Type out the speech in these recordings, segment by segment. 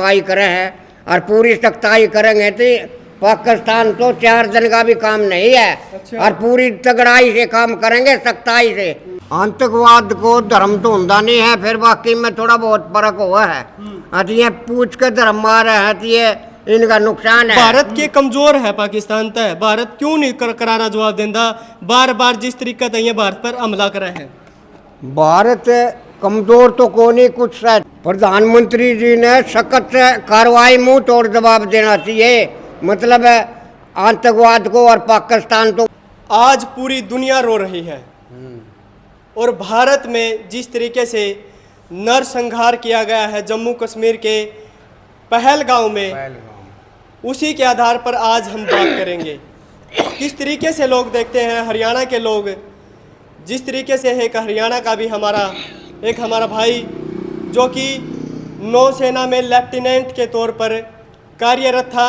सख्ताई करे हैं और पूरी सख्ताई करेंगे तो पाकिस्तान तो 4 दिन का भी काम नहीं है। अच्छा। और पूरी तगड़ाई से काम करेंगे, सख्ताई से। आतंकवाद को धर्म तो होता नहीं है, फिर बाकी में थोड़ा बहुत फर्क हुआ है। ये पूछ के धर्म मार रहे हैं तो ये इनका नुकसान है। भारत के कमजोर है पाकिस्तान तय, भारत क्यों नहीं करारा जवाब देंदा? बार बार जिस तरीके से ये भारत पर हमला करे हैं। भारत कमजोर तो को नहीं कुछ है। प्रधानमंत्री जी ने सख्त कार्रवाई मुंह तोड़ जवाब देना चाहिए, मतलब आतंकवाद को। और पाकिस्तान तो आज पूरी दुनिया रो रही है और भारत में जिस तरीके से नरसंहार किया गया है जम्मू कश्मीर के पहलगांव में, उसी के आधार पर आज हम बात करेंगे। किस तरीके से लोग देखते हैं, हरियाणा के लोग जिस तरीके से है, एक हरियाणा का भी हमारा भाई जो कि नौसेना में लेफ्टिनेंट के तौर पर कार्यरत था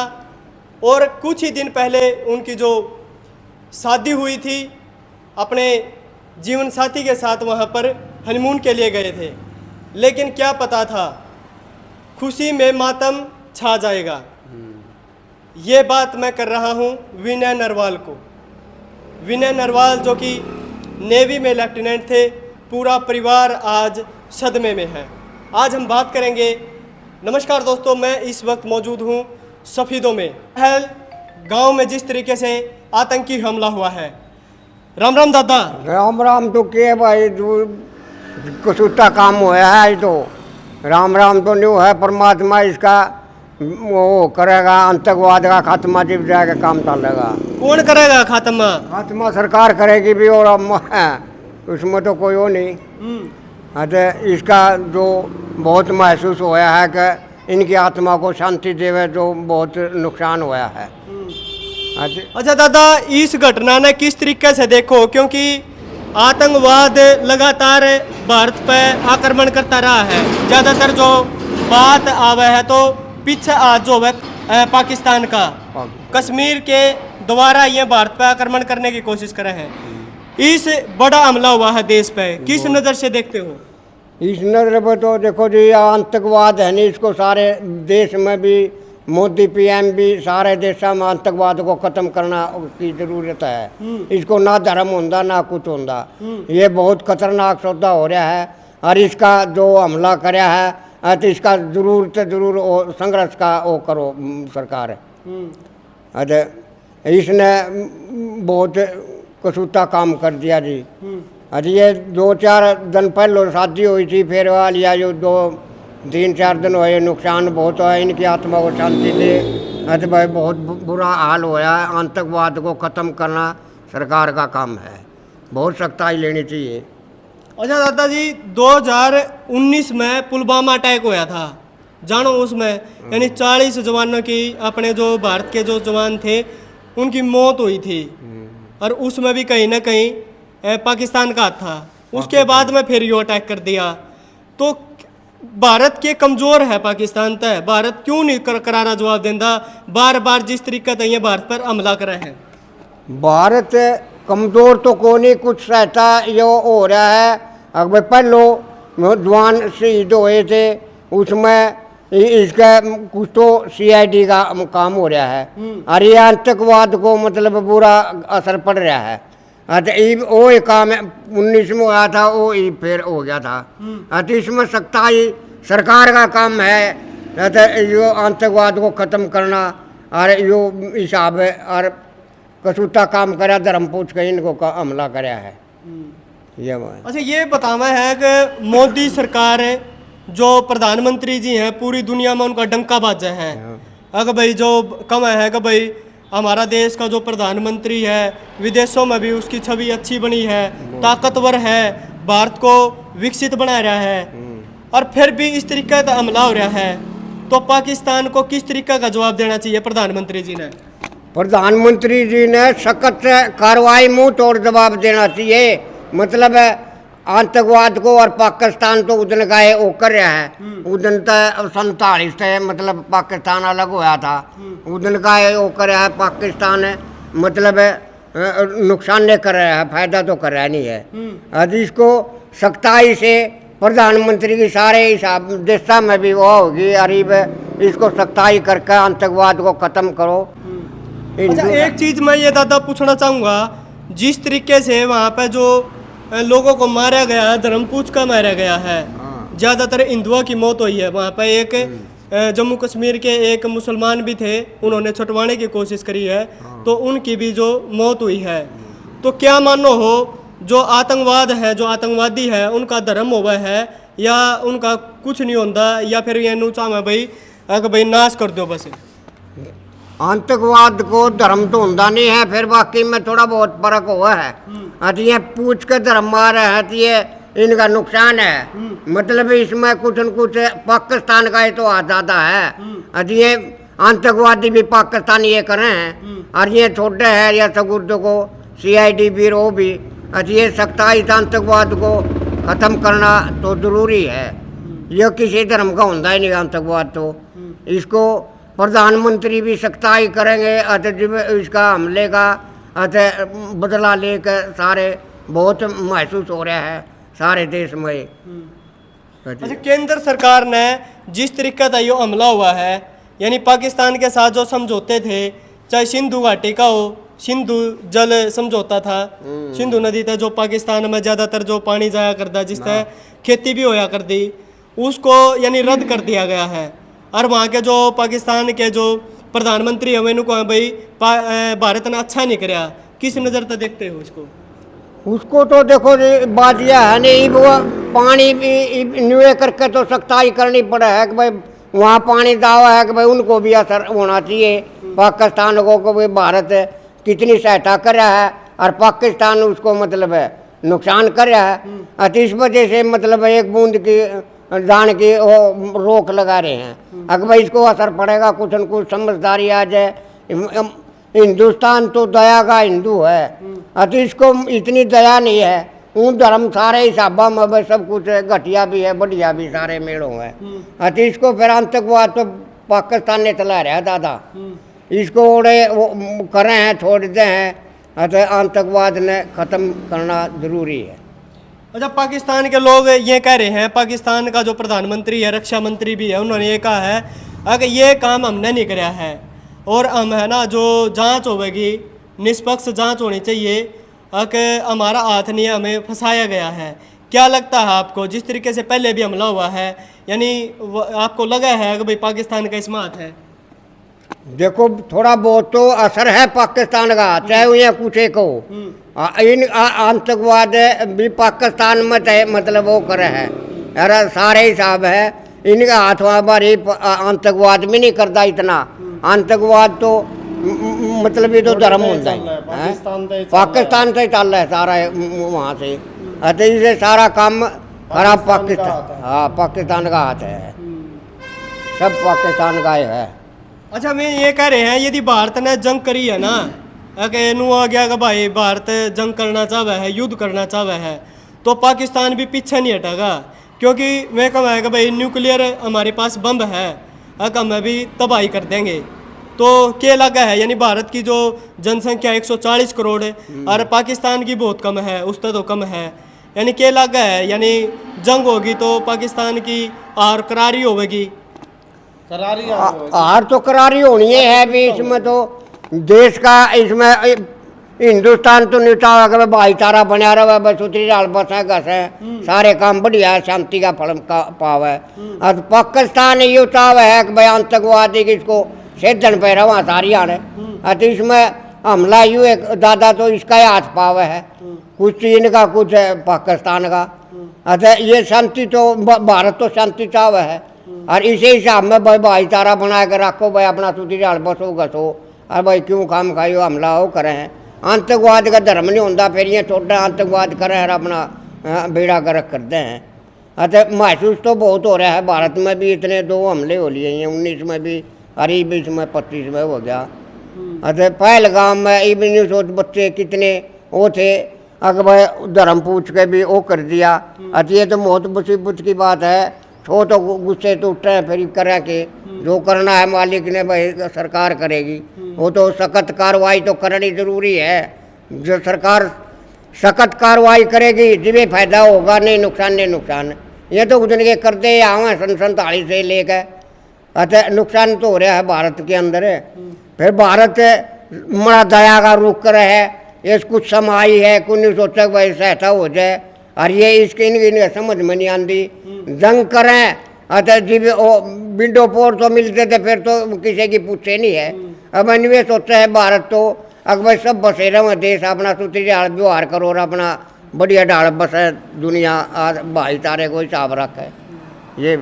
और कुछ ही दिन पहले उनकी जो शादी हुई थी अपने जीवन साथी के साथ, वहाँ पर हनीमून के लिए गए थे, लेकिन क्या पता था खुशी में मातम छा जाएगा। ये बात मैं कर रहा हूँ विनय नरवाल को। विनय नरवाल जो कि नेवी में लेफ्टिनेंट थे, पूरा परिवार आज सदमे में है। आज हम बात करेंगे। नमस्कार दोस्तों, मैं इस वक्त मौजूद हूँ सफीदों में। पहल गांव में जिस तरीके से आतंकी हमला हुआ है। राम राम दादा। राम राम तो के भाई कसूता काम हुआ है। तो राम राम तो नहीं है, परमात्मा इसका वो करेगा, आतंकवाद का खात्मा जब जाएगा काम चलेगा। कौन करेगा खात्मा? खात्मा सरकार करेगी भी, और उसमें तो कोई वो नहीं। तो इसका जो बहुत महसूस होया है कि इनकी आत्मा को शांति देवे, जो बहुत नुकसान हुआ है। अच्छा दादा, इस घटना ने किस तरीके से देखो, क्योंकि आतंकवाद लगातार भारत पर आक्रमण करता रहा है। ज़्यादातर जो बात आवे है तो पीछे आज जो है पाकिस्तान का, कश्मीर के द्वारा ये भारत पर आक्रमण करने की कोशिश करे हैं। इस बड़ा हमला हुआ है देश पे, किस नज़र से देखते हो? इस नज़र पर तो देखो जी, आतंकवाद है नहीं, इसको सारे देश में भी मोदी पीएम भी सारे देशों में आतंकवाद को खत्म करना की जरूरत है। इसको ना धर्म होंदा ना कुछ होंदा, ये बहुत खतरनाक सौदा हो रहा है। और इसका जो हमला कराया है तो इसका जरूर संघर्ष का वो करो सरकार। इसने बहुत कसूता काम कर दिया जी। ये 2-4 दिन पहले शादी हुई थी, फिर वाली जो 2-3-4 दिन हुए, नुकसान बहुत हुआ। इनकी आत्मा को शांति दे। अरे भाई बहुत बुरा हाल होया। आतंकवाद को ख़त्म करना सरकार का काम है, बहुत सख्ताई लेनी चाहिए। अच्छा दादा जी, 2019 में पुलवामा अटैक होया था, जानो उसमें यानी 40 जवानों की, अपने जो भारत के जो जवान थे उनकी मौत हुई थी, और उसमें भी कहीं ना कहीं पाकिस्तान का हाथ था। उसके बाद में फिर ये अटैक कर दिया। तो भारत के कमज़ोर है पाकिस्तान तय, भारत क्यों नहीं करारा जवाब देंदा? बार बार जिस तरीके से ये भारत पर हमला करे हैं। भारत कमज़ोर तो को नहीं कुछ रहता, ये हो रहा है। अगर पहले जवान शहीद हुए थे, उसमें इसका कुछ तो CID का काम हो रहा है। और ये आतंकवाद को मतलब बुरा असर पड़ रहा है। तो वो काम 19 में आया था, वो फिर हो गया था। तो इसमें सख्ताई सरकार का काम है, तो यो आतंकवाद को ख़त्म करना। और यो हिसाब है, और कसूता काम करा, धर्म पूछ के इनको हमला कराया है। ये अच्छा, ये बताना है कि मोदी सरकार जो प्रधानमंत्री जी हैं, पूरी दुनिया में उनका डंका बाजा है। अगर भाई जो कम है कि भाई हमारा देश का जो प्रधानमंत्री है, विदेशों में भी उसकी छवि अच्छी बनी है, ताकतवर है, भारत को विकसित बना रहा है, और फिर भी इस तरीके का हमला हो रहा है, तो पाकिस्तान को किस तरीके का जवाब देना चाहिए प्रधानमंत्री जी ने? प्रधानमंत्री जी ने सख्त कार्रवाई मुंह तोड़ जवाब देना चाहिए, मतलब आतंकवाद को। और पाकिस्तान तो उदन का है वो कर रहा है। उदन तो 47 से मतलब पाकिस्तान अलग हुआ था, उदन का है वो कर रहा है। पाकिस्तान मतलब नुकसान नहीं कर रहा है, फायदा तो कर रहा नहीं है। आज इसको सख्ताई से प्रधानमंत्री की सारे हिसाब देशा में भी वो होगी, अरीब इसको सख्ताई करके आतंकवाद को ख़त्म करो। अच्छा, एक चीज़ मैं ये दादा पूछना चाहूँगा, जिस तरीके से वहाँ पे जो लोगों को मारा गया है, धर्म पूछ कर मारा गया है, ज़्यादातर हिंदुओं की मौत हुई है। वहाँ पे एक जम्मू कश्मीर के एक मुसलमान भी थे, उन्होंने छुटवाने की कोशिश करी है, तो उनकी भी जो मौत हुई है। तो क्या मानो हो, जो आतंकवाद है, जो आतंकवादी है, उनका धर्म हुआ है या उनका कुछ नहीं होता, या फिर ये नूचा में भाई अगर भाई नाश कर दो बस? आतंकवाद को धर्म तो होता नहीं है, फिर बाकी में थोड़ा बहुत फर्क हुआ है। ये पूछ के धर्म मार है तो ये इनका नुकसान है। मतलब इसमें कुछ न कुछ पाकिस्तान का ही तो हाथ ज़्यादा है। ये आतंकवादी भी पाकिस्तान ये कर रहे हैं, और ये छोटे हैं या सगुर्द को CID ब्यूरो भी। ये सख्ताई से आतंकवाद को ख़त्म करना तो ज़रूरी है। यह किसी धर्म का होता ही नहीं आतंकवाद, तो इसको प्रधानमंत्री भी सख्ताई करेंगे। जब इसका हमले का बदला लेकर सारे बहुत महसूस हो रहा है सारे देश में। अच्छा, केंद्र सरकार ने जिस तरीके का ये हमला हुआ है, यानी पाकिस्तान के साथ जो समझौते थे, चाहे सिंधु घाटी का हो, सिंधु जल समझौता था, सिंधु नदी था जो पाकिस्तान में ज़्यादातर जो पानी जाया करता, जिससे खेती भी होया कर दी, उसको यानी रद्द कर दिया गया है। और वहाँ के जो पाकिस्तान के जो प्रधानमंत्री है, मैंने कहा भाई भारत ने अच्छा नहीं कराया, किस नज़र से देखते हो इसको? उसको तो देखो बात यह है नहीं, वो पानी भी न्यूए करके तो सख्ताई करनी पड़े है कि भाई वहाँ पानी दावा है कि भाई उनको भी असर होना चाहिए पाकिस्तान को, कि भाई भारत कितनी सहायता कर रहा है और पाकिस्तान उसको मतलब है नुकसान कर रहा है। तो इस वजह से मतलब एक बूंद की जान की वो रोक लगा रहे हैं। अगर भाई इसको असर पड़ेगा, कुछ न कुछ समझदारी आ जाए। हिंदुस्तान तो दया का हिंदू है, तो इसको इतनी दया नहीं है। उन धर्म सारे हिसाबा में सब कुछ घटिया भी है, बढ़िया भी सारे मेलों है। तो इसको फिर आतंकवाद तो पाकिस्तान ने चला रहा है दादा, इसको वो कर रहे हैं, छोड़ दे हैं। तो आतंकवाद ने ख़त्म करना ज़रूरी है। अच्छा, पाकिस्तान के लोग ये कह रहे हैं, पाकिस्तान का जो प्रधानमंत्री है, रक्षा मंत्री भी है, उन्होंने ये कहा है अगर ये काम हमने नहीं कराया है और हम है ना जो जांच होगी, निष्पक्ष जांच होनी चाहिए, अगर हमारा हाथ नहीं है, हमें फंसाया गया है। क्या लगता है आपको, जिस तरीके से पहले भी हमला हुआ है, यानी आपको लगा है कि भाई पाकिस्तान का इसमें हाथ है? देखो थोड़ा बहुत तो असर है पाकिस्तान का, चाहे उन्हें कुछ को इन आतंकवाद भी पाकिस्तान में मतलब वो करे है, अरे सारे हिसाब है इनका हाथ हमारी आतंकवाद भी नहीं करता इतना। आतंकवाद तो मतलब ये तो धर्म होता है, पाकिस्तान से चल रहा है सारा वहाँ से। तो इसे सारा काम खराब पाकिस्तान, हाँ पाकिस्तान का हाथ है, सब पाकिस्तान का है। अच्छा, मैं ये कह रहे हैं यदि भारत ने जंग करी है ना, अगर नू आ गया कि भाई भारत जंग करना चाहे है, युद्ध करना चाहे है, तो पाकिस्तान भी पीछे नहीं हटेगा, क्योंकि मैं कहूँगा कि भाई न्यूक्लियर हमारे पास बम है, अगर हम भी तबाही कर देंगे। तो क्या लगा है, यानी भारत की जो जनसंख्या 140 करोड़ है और पाकिस्तान की बहुत कम है, उससे तो कम है, यानी क्या लगा है, यानी जंग होगी तो पाकिस्तान की हार करारी होगी। हार तो करारी होनी है भी, इसमें तो देश का, इसमें हिंदुस्तान तो नहीं चाहेगा कि भाईचारा बना रहा है, बस उतरी डाल बस है घस है, सारे काम बढ़िया है, शांति का फल का पाव है। और पाकिस्तान ये चाव है कि भाई आतंकवादी की इसको सेधन पे रहा सारी आने। तो इसमें हमला यूँ एक दादा तो इसका ही हाथ पाव है, कुछ चीन का कुछ पाकिस्तान का। अच्छा, ये शांति तो भारत तो शांति चाव है, और इसी हिसाब में भाई भाईचारा बना के रखो, भाई अपना सुधी डाल बसो घसो, और भाई क्यों काम खाइयो हमला हो करें हैं। आतंकवाद का धर्म नहीं होता, फिर ये छोटा आतंकवाद करें और अपना बेड़ा गर्क करते हैं। अच्छा, महसूस तो बहुत हो रहा है, भारत में भी इतने 2 हमले हो लिए हैं, 19 में भी और 20 में 25 में हो गया। अच्छा, पहलगाम में इबन सोच बच्चे कितने वो थे, अगर भाई धर्म पूछ के भी वो कर दिया। अच्छा, ये तो बहुत मुसीबत की बात है, छो तो गुस्से तो उठ रहे हैं, फिर करा के जो करना है मालिक ने भाई सरकार करेगी, वो तो सख्त कार्रवाई तो करनी ज़रूरी है। जो सरकार सख्त कार्रवाई करेगी जिन्हें फायदा होगा, नहीं नुकसान नहीं नुकसान। ये तो कुछ नहीं करते आवे सन 47 से लेकर अतः नुकसान तो हो रहा है भारत के अंदर। फिर भारत बड़ा दया का रुख कर है, ये कुछ समाई है, कुछ नहीं सोचा कि भाई सहायता हो जाए, और ये इसके इनकी समझ में नहीं आती। जंग करें अतः जीव विंडो पोर तो मिलते थे, फिर तो किसी की पूछे नहीं है। अब इनमें सोचा है भारत तो अकबर सब बसेरा में देश अपना सूत्री ढाल व्यवहार करो और अपना बढ़िया ढाल बस दुनिया भाईचारे को हिसाब रखे, ये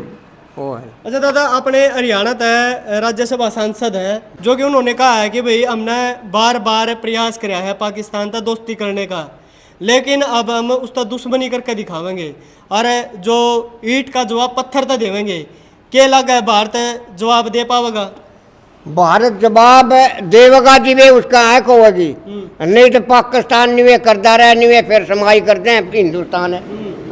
वो है। अच्छा दादा, अपने हरियाणा तय राज्यसभा सांसद हैं जो कि उन्होंने कहा है कि भाई हमने बार बार प्रयास किया है पाकिस्तान तक दोस्ती करने का, लेकिन अब हम उसका दुश्मनी करके दिखावेंगे और जो ईंट का जवाब पत्थर तक देवेंगे। क्या लगा है भारत जवाब दे पावेगा? भारत जवाब देवेगा जिवे उसका आँख होगी, नहीं तो पाकिस्तान निवे करता रहे, निवे फिर समाई करते हैं हिंदुस्तान है।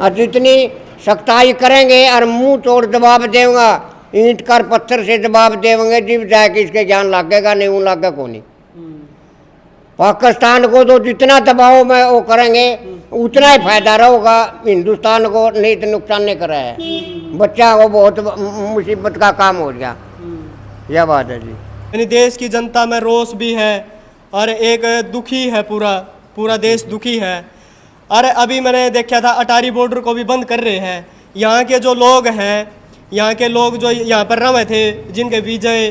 और जितनी सख्ताई करेंगे और मुंह तोड़ जवाब देगा, ईंट कर पत्थर से जवाब देंगे, जिब जाके इसके ज्ञान लगेगा नहीं, वो लागे को नहीं। पाकिस्तान को तो जितना दबाव में वो करेंगे उतना ही फायदा रहेगा हिंदुस्तान को, नहीं तो नुकसान नहीं कर रहा है। बच्चा को बहुत मुसीबत का काम हो गया, यह बात है जी। यानी देश की जनता में रोष भी है और एक दुखी है, पूरा देश दुखी है। और अभी मैंने देखा था अटारी बॉर्डर को भी बंद कर रहे हैं। यहाँ के जो लोग हैं, यहाँ के लोग जो यहाँ पर रहे थे, जिनके वीज़े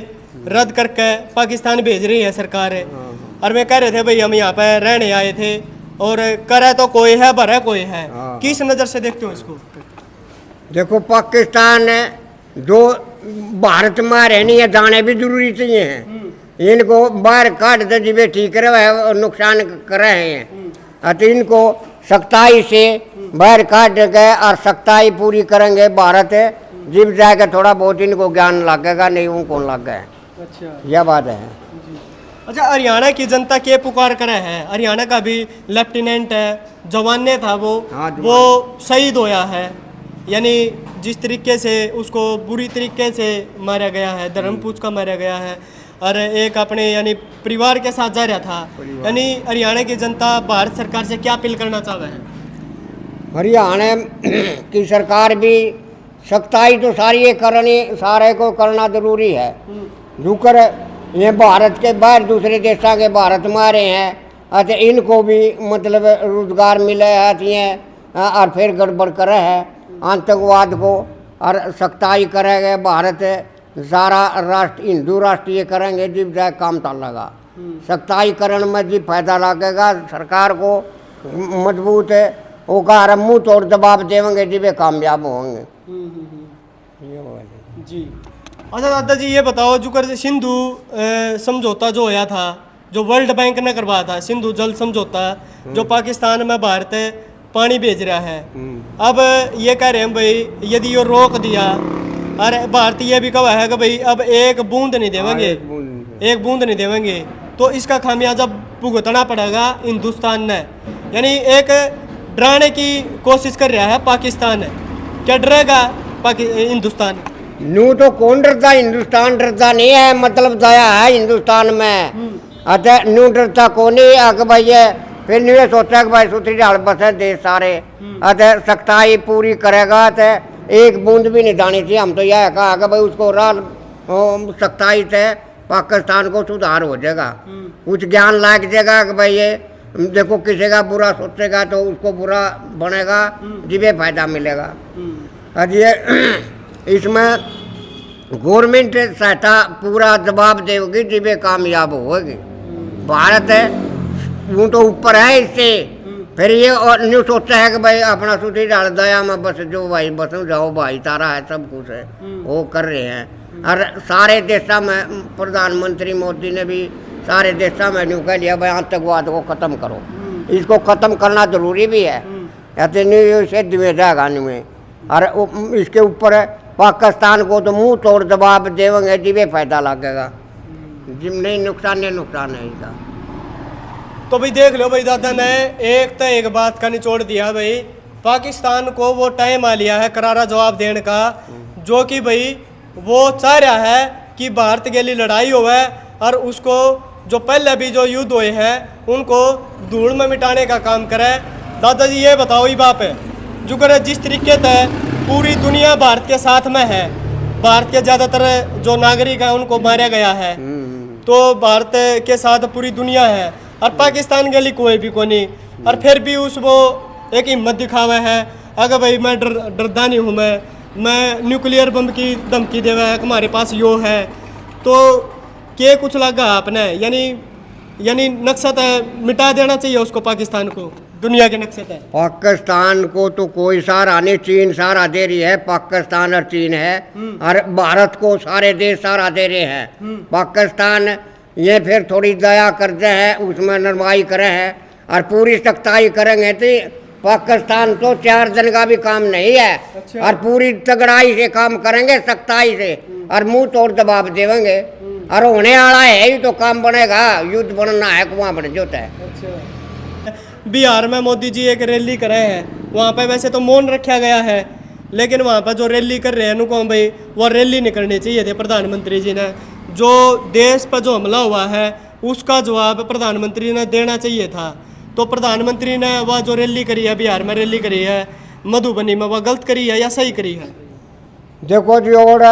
रद्द करके पाकिस्तान भेज रही है सरकार, और वे कह रहे थे भाई हम यहाँ पर रहने आए थे, और करे तो कोई है भरे कोई है। किस नज़र से देखते हो इसको? देखो पाकिस्तान जो भारत में रहनी है जाने भी जरूरी चाहिए हैं, इनको बाहर काट दे जिबे ठीक रहे, नुकसान कर रहे हैं। तो इनको सख्ताई से बाहर काट गए और सख्ताई पूरी करेंगे भारत, जिब जाएगा थोड़ा बहुत इनको ज्ञान लगेगा, नहीं उनको लग गए। अच्छा, यह बात है। अच्छा, हरियाणा की जनता के पुकार करे है? हरियाणा का भी लेफ्टिनेंट है, जवान ने था वो शहीद होया है। यानी जिस तरीके से उसको बुरी तरीके से मारा गया है, धर्म पूछ का मारा गया है, और एक अपने यानी परिवार के साथ जा रहा था। यानी हरियाणा की जनता भारत सरकार से क्या अपील करना चाह रहे हैं? हरियाणा की सरकार भी सख्ताई तो सारी करनी, सारे को करना जरूरी है। जुकर ये भारत के बाहर दूसरे देशों के भारत में आ रहे हैं, अच्छा इनको भी मतलब रोजगार मिले है और फिर गड़बड़ करे है आतंकवाद को, और सख्ताई करेंगे भारत सारा राष्ट्र हिंदू राष्ट्रीय करेंगे, जिब जाए काम चलेगा। सख्ताई करने में जी फायदा लगेगा सरकार को, मजबूत है होगा, और मुँह तोड़ जवाब देंगे जिबे कामयाब होंगे। जी। अच्छा दादा जी, ये बताओ जुकर सिंधु समझौता जो होया था, जो वर्ल्ड बैंक ने करवाया था, सिंधु जल समझौता, जो पाकिस्तान में भारत पानी भेज रहा है, अब ये कह रहे हैं भाई यदि ये रोक दिया, और भारत ये भी कहा है कि भाई अब एक बूंद नहीं देवेंगे, एक बूंद नहीं देवेंगे, तो इसका खामियाजा भुगतना पड़ेगा हिंदुस्तान ने। यानी एक डराने की कोशिश कर रहा है पाकिस्तान। क्या डरेगा हिंदुस्तान? नू तो कौन डरता, हिंदुस्तान डरता नहीं है, मतलब दया है हिंदुस्तान में। अच्छा नू डरता कौन नहीं है भाई, फिर नहीं सोचा कि भाई सूत्री ढाल बस है देश सारे। अच्छा सख्ताई पूरी करेगा तो एक बूंद भी नहीं डालनी चाहिए। हम तो यह कहा कि भाई उसको सख्ताई से पाकिस्तान को सुधार हो जाएगा, कुछ ज्ञान लग जाएगा कि भाई ये देखो किसी का बुरा सोचेगा तो उसको बुरा बनेगा, जिबे फायदा मिलेगा। ये इसमें गवर्नमेंट सहायता पूरा जवाब देगी, जिबे कामयाब होगी। भारत है वो तो ऊपर है इससे, फिर ये और न्यू सोचता है कि भाई अपना सूत्री डाल दया में बस जो भाई बस जाओ भाई तारा है, सब कुछ है वो कर रहे हैं। और सारे देशों में प्रधानमंत्री मोदी ने भी सारे देशों में न्यू कह लिया भाई आतंकवाद को ख़त्म करो, इसको ख़त्म करना जरूरी भी है, ऐसे नहीं इसे दिवे जाएगा नहीं। और इसके ऊपर पाकिस्तान को तो मुंह तोड़ जवाब देंगे, जिबे फायदा लगेगा, जिम नहीं नुकसान है इसका। तो भाई देख लो भाई दादा ने एक बात का निचोड़ दिया भाई, पाकिस्तान को वो टाइम आ लिया है करारा जवाब देने का, जो कि भाई वो चाह रहा है कि भारत के लिए लड़ाई होवे और उसको जो पहले भी जो युद्ध हुए हैं उनको धूल में मिटाने का काम करे। दादाजी ये बताओ ही बाप है जो करे जिस तरीके से पूरी दुनिया भारत के साथ में है, भारत के ज़्यादातर जो नागरिक हैं उनको मारा गया है। तो भारत के साथ पूरी दुनिया है और पाकिस्तान के लिए कोई भी कोई नहीं, और फिर भी उस वो एक हिम्मत दिखावा है। अगर भाई मैं डरदा नहीं हूँ, मैं न्यूक्लियर बम की धमकी देवा है कि हमारे पास यो है, तो क्या कुछ लगा आपने, यानी नक्शा मिटा देना चाहिए उसको, पाकिस्तान को दुनिया के नक्शे तय। पाकिस्तान को तो कोई सहारा नहीं, चीन सहारा दे रही है, पाकिस्तान और चीन है, और भारत को सारे देश सहारा दे रहे हैं। पाकिस्तान ये फिर थोड़ी दया करते हैं, उसमें नरमाई करे हैं और पूरी सख्ताई करेंगे तो पाकिस्तान तो 4 दिन का भी काम नहीं है। अच्छा। और पूरी तगड़ाई से काम करेंगे, सख्ताई से, और मुंह तोड़ दबाव देवेंगे, और होने वाला है ही तो काम बनेगा, युद्ध बनना है कुआं बन जोता है। बिहार में मोदी जी एक रैली करे हैं, वहाँ पे वैसे तो मौन रखा गया है, लेकिन वहाँ पे जो रैली कर रहे हैं उनको भाई वो रैली नहीं करनी चाहिए थी। प्रधानमंत्री जी ने जो देश पर जो हमला हुआ है उसका जवाब प्रधानमंत्री ने देना चाहिए था। तो प्रधानमंत्री ने वह जो रैली करी है, बिहार में रैली करी है, मधुबनी में, वह गलत करी है या सही करी है? देखो जी, और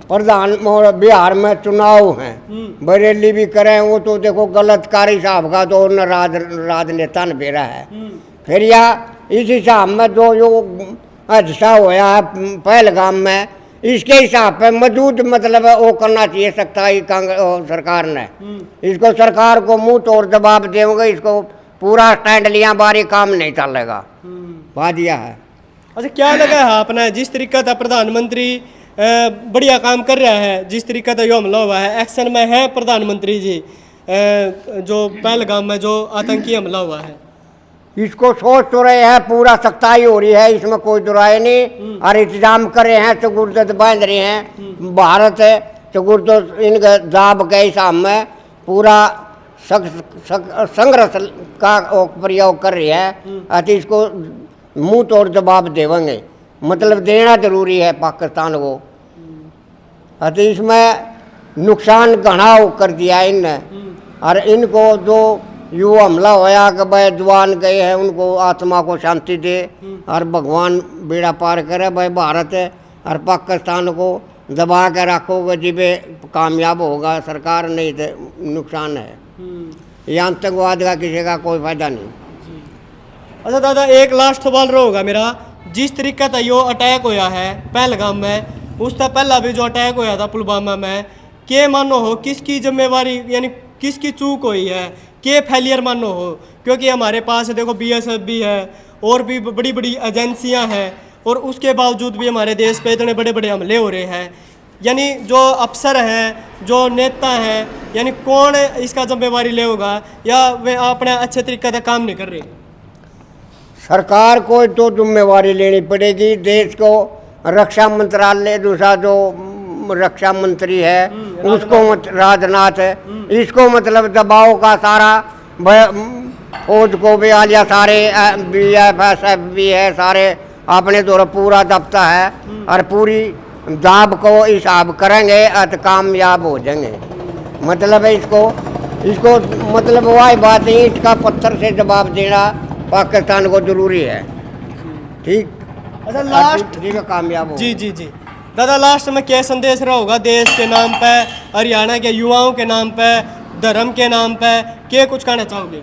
प्रधान और बिहार में चुनाव हैं, बरेली भी करें, वो तो देखो गलत कारी साहब का तो राजनेता ने बेरा है। फिर या इस हिसाब में जो हादसा होया है पहलगाम में, इसके हिसाब पे मौजूद मतलब वो करना चाहिए सख्ताई कांग्रेस सरकार ने। इसको सरकार को मुंह तोड़ दबाव देंगे, इसको पूरा स्टैंड लिया, बारी काम नहीं चलेगा, बात यह है। अच्छा, क्या लगा है आपने जिस तरीका था प्रधानमंत्री बढ़िया काम कर रहा है, जिस तरीका का यो हमला हुआ है, एक्शन में है प्रधानमंत्री जी, जो पहलगाम में जो आतंकी हमला हुआ है, इसको सोच तो रहे हैं, पूरा सख्ताई हो रही है, इसमें कोई दुराय नहीं, और इंतजाम कर रहे हैं, चगुर्दत बांध रहे हैं। भारत चगुर्दत इनके दाब के हिसाब में पूरा संघर्ष का प्रयोग कर रही है, अति इसको मुंह तोड़ जवाब देवेंगे, मतलब देना जरूरी है पाकिस्तान को। अति इसमें नुकसान घना कर दिया इनने, और इनको जो यो हमला होया कि भाई जवान गए हैं, उनको आत्मा को शांति दे और भगवान बेड़ा पार करे। भाई भारत और पाकिस्तान को दबा के रखोगे जिबे कामयाब होगा सरकार, नहीं तो नुकसान है। ये आतंकवाद का किसी का कोई फायदा नहीं। अच्छा दादा, एक लास्ट सवाल रहेगा मेरा, जिस तरीके का यो अटैक होया है पहलगाम में, उससे पहला भी जो अटैक होया था पुलवामा में, के मानो हो किसकी जिम्मेवारी, यानी किसकी चूक हुई है, के फेलियर मानो हो? क्योंकि हमारे पास देखो BSF भी है और भी बड़ी बड़ी एजेंसियां हैं, और उसके बावजूद भी हमारे देश पे इतने बड़े बड़े हमले हो रहे हैं। यानी जो अफसर हैं, जो नेता हैं, यानी कौन इसका जिम्मेवारी लेगा, या वे अपने अच्छे तरीके से काम नहीं कर रहे? सरकार को तो जिम्मेवारी लेनी पड़ेगी। देश को रक्षा मंत्रालय, दूसरा जो रक्षा मंत्री है उसको राजनाथ है, इसको मतलब दबाव का सारा फौज को भी आ लिया, सारे BSF भी है, सारे अपने द्वारा पूरा दबता है, और पूरी दाब को हिसाब करेंगे तो कामयाब हो जाएंगे। मतलब है इसको मतलब वही बात है, ईंट का पत्थर से जवाब देना पाकिस्तान को जरूरी है। ठीक। अच्छा, लास्ट कामयाब हो। जी जी जी दादा, लास्ट में क्या संदेश रहा होगा देश के नाम पे, हरियाणा के युवाओं के नाम पे, धर्म के नाम पे, क्या कुछ कहना चाहोगे?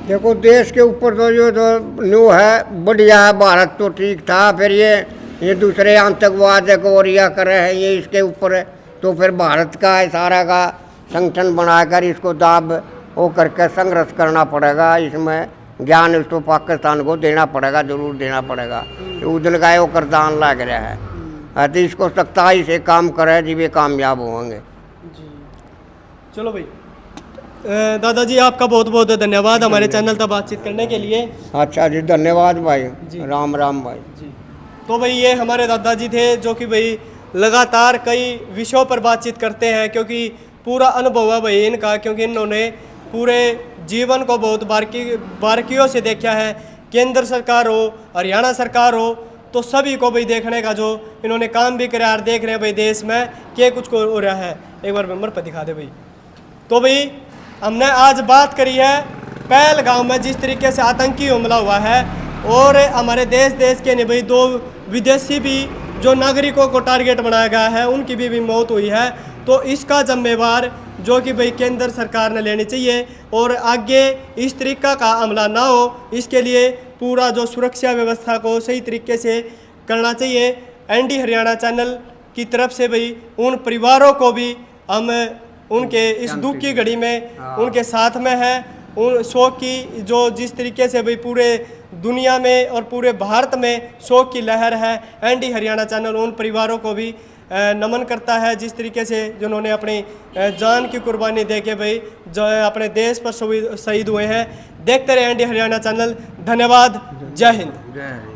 देखो, देश के ऊपर तो जो तो न्यू है बढ़िया है, भारत तो ठीक था, फिर ये दूसरे आतंकवाद को रिया कर रहे हैं, ये इसके ऊपर है, तो फिर भारत का है सारा का संगठन बनाकर इसको दाब वो करके संघर्ष करना पड़ेगा। इसमें ज्ञान इसको पाकिस्तान को देना पड़ेगा, जरूर देना पड़ेगा। उदल का वो करदान लग रहा है, तो इसको सख्ताई से काम करे जी, वे कामयाब होंगे। चलो भाई, दादाजी आपका बहुत बहुत धन्यवाद हमारे चैनल तक बातचीत करने के लिए। अच्छा जी, धन्यवाद भाई, राम राम भाई जी। तो भाई ये हमारे दादाजी थे जो कि भाई लगातार कई विषयों पर बातचीत करते हैं, क्योंकि पूरा अनुभव है भाई इनका, क्योंकि इन्होंने पूरे जीवन को बहुत बारीकियों से देखा है। केंद्र सरकार हो, हरियाणा सरकार हो, तो सभी को भाई देखने का जो इन्होंने काम भी करा, देख रहे हैं भाई देश में क्या कुछ हो रहा है। एक बार मेंबर पर दिखा दे भाई। तो भाई हमने आज बात करी है पहलगाम में जिस तरीके से आतंकी हमला हुआ है, और हमारे देश के नहीं भाई 2 विदेशी भी जो नागरिकों को टारगेट बनाया गया है उनकी भी मौत हुई है। तो इसका जिम्मेवार जो कि भाई केंद्र सरकार ने लेनी चाहिए और आगे इस तरीका का हमला ना हो, इसके लिए पूरा जो सुरक्षा व्यवस्था को सही तरीके से करना चाहिए। एनडी हरियाणा चैनल की तरफ से भाई उन परिवारों को भी हम उनके इस दुख की घड़ी में उनके साथ में हैं। उन शोक की जो जिस तरीके से भाई पूरे दुनिया में और पूरे भारत में शोक की लहर है, एनडी हरियाणा चैनल उन परिवारों को भी नमन करता है जिस तरीके से जिन्होंने अपनी जान की कुर्बानी दे के भाई जो अपने देश पर शहीद हुए हैं। देखते रहे एनडी हरियाणा चैनल। धन्यवाद। जय हिंद। जय हिंद।